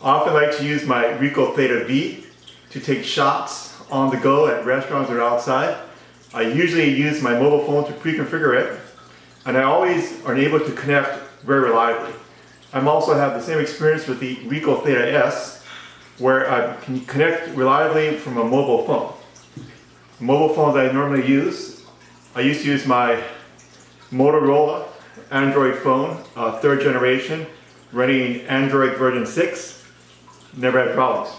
I often like to use my RICOH Theta V to take shots on the go at restaurants or outside. I usually use my mobile phone to pre-configure it, and I always are able to connect very reliably. I also have the same experience with the RICOH Theta S, where I can connect reliably from a mobile phone. The mobile phones I normally use, I used to use my Motorola Android phone, 3rd generation, running Android version 6. Never had problems.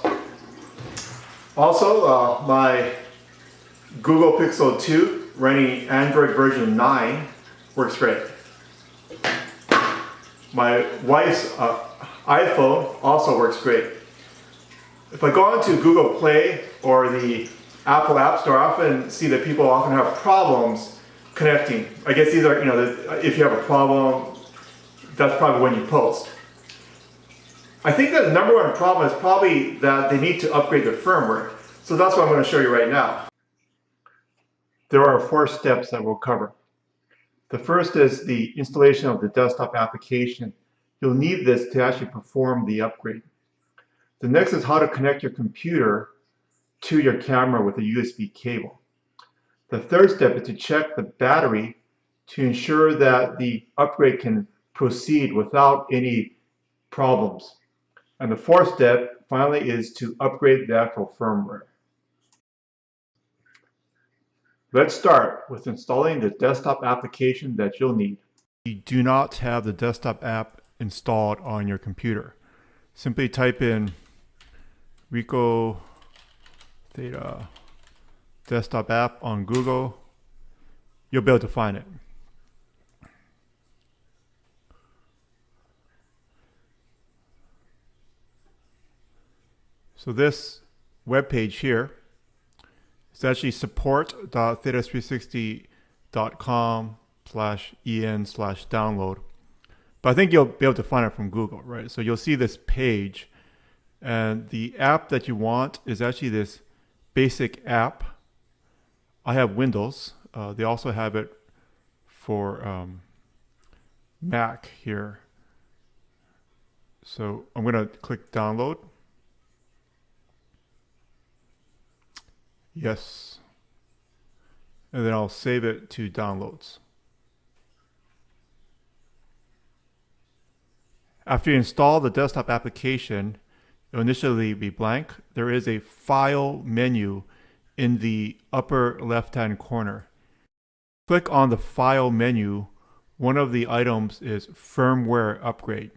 Also, my Google Pixel 2 running Android version 9 works great. My wife's iPhone also works great. If I go onto Google Play or the Apple App Store, I often see that people often have problems connecting. I guess these are, if you have a problem, that's probably when you post. I think that the number one problem is probably that they need to upgrade the firmware. So that's what I'm going to show you right now. There are 4 steps that we'll cover. The first is the installation of the desktop application. You'll need this to actually perform the upgrade. The next is how to connect your computer to your camera with a USB cable. The third step is to check the battery to ensure that the upgrade can proceed without any problems. And the fourth step, finally, is to upgrade the actual firmware. Let's start with installing the desktop application that you'll need. You do not have the desktop app installed on your computer. Simply type in RICOH Theta Desktop App on Google. You'll be able to find it. So this web page here is actually support.theta360.com/en/download. But I think you'll be able to find it from Google, right? So you'll see this page, and the app that you want is actually this basic app. I have Windows. They also have it for Mac here. So I'm going to click download. Yes. And then I'll save it to downloads. After you install the desktop application, it will initially be blank. There is a file menu in the upper left-hand corner. Click on the file menu. One of the items is firmware upgrade.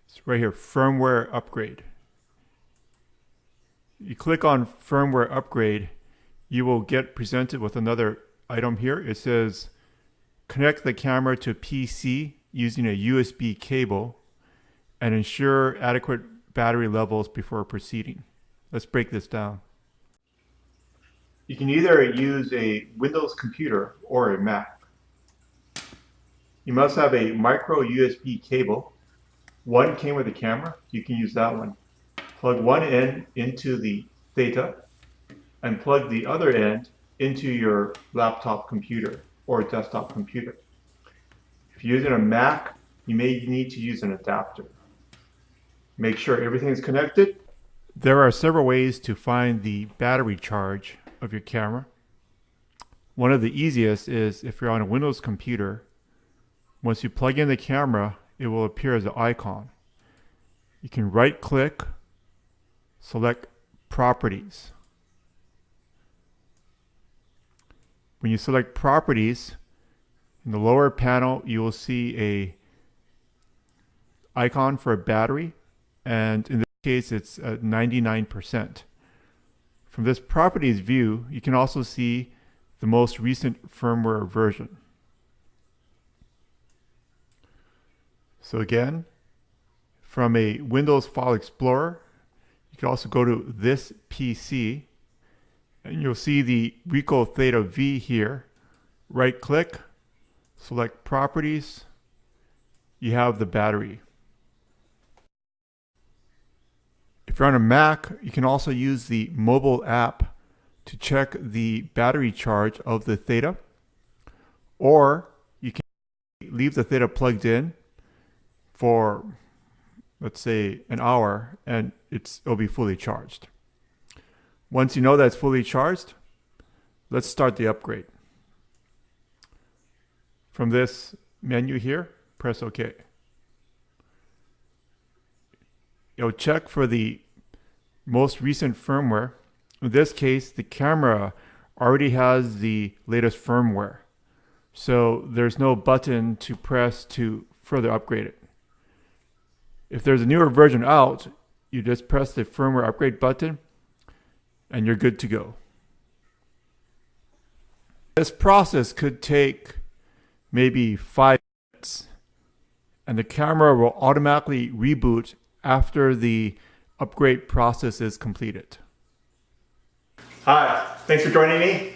It's right here, firmware upgrade. You click on firmware upgrade, you will get presented with another item here. It says connect the camera to PC using a USB cable and ensure adequate battery levels before proceeding. Let's break this down. You can either use a Windows computer or a Mac. You must have a micro USB cable. One came with the camera. You can use that one. Plug one end into the Theta and plug the other end into your laptop computer or desktop computer. If you're using a Mac, you may need to use an adapter. Make sure everything is connected. There are several ways to find the battery charge of your camera. One of the easiest is if you're on a Windows computer. Once you plug in the camera, it will appear as an icon. You can right click, select Properties. When you select Properties, in the lower panel you will see a icon for a battery, and in this case it's at 99%. From this Properties view, you can also see the most recent firmware version. So again, from a Windows File Explorer, you can also go to this PC and you'll see the RICOH Theta V here. Right click, select Properties, you have the battery. If you're on a Mac, you can also use the mobile app to check the battery charge of the Theta, or you can leave the Theta plugged in for let's say an hour, and it'll be fully charged. Once you know that it's fully charged, let's start the upgrade. From this menu here, press OK. It'll check for the most recent firmware. In this case, the camera already has the latest firmware, so there's no button to press to further upgrade it. If there's a newer version out, you just press the firmware upgrade button and you're good to go. This process could take maybe 5 minutes, and the camera will automatically reboot after the upgrade process is completed. Hi, thanks for joining me.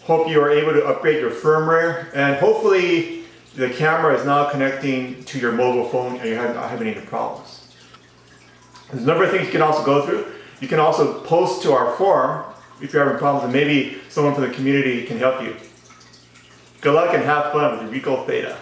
Hope you are able to upgrade your firmware, and hopefully the camera is now connecting to your mobile phone and you're not having any problems. There's a number of things you can also go through. You can also post to our forum if you're having problems, and maybe someone from the community can help you. Good luck and have fun with RICOH Theta.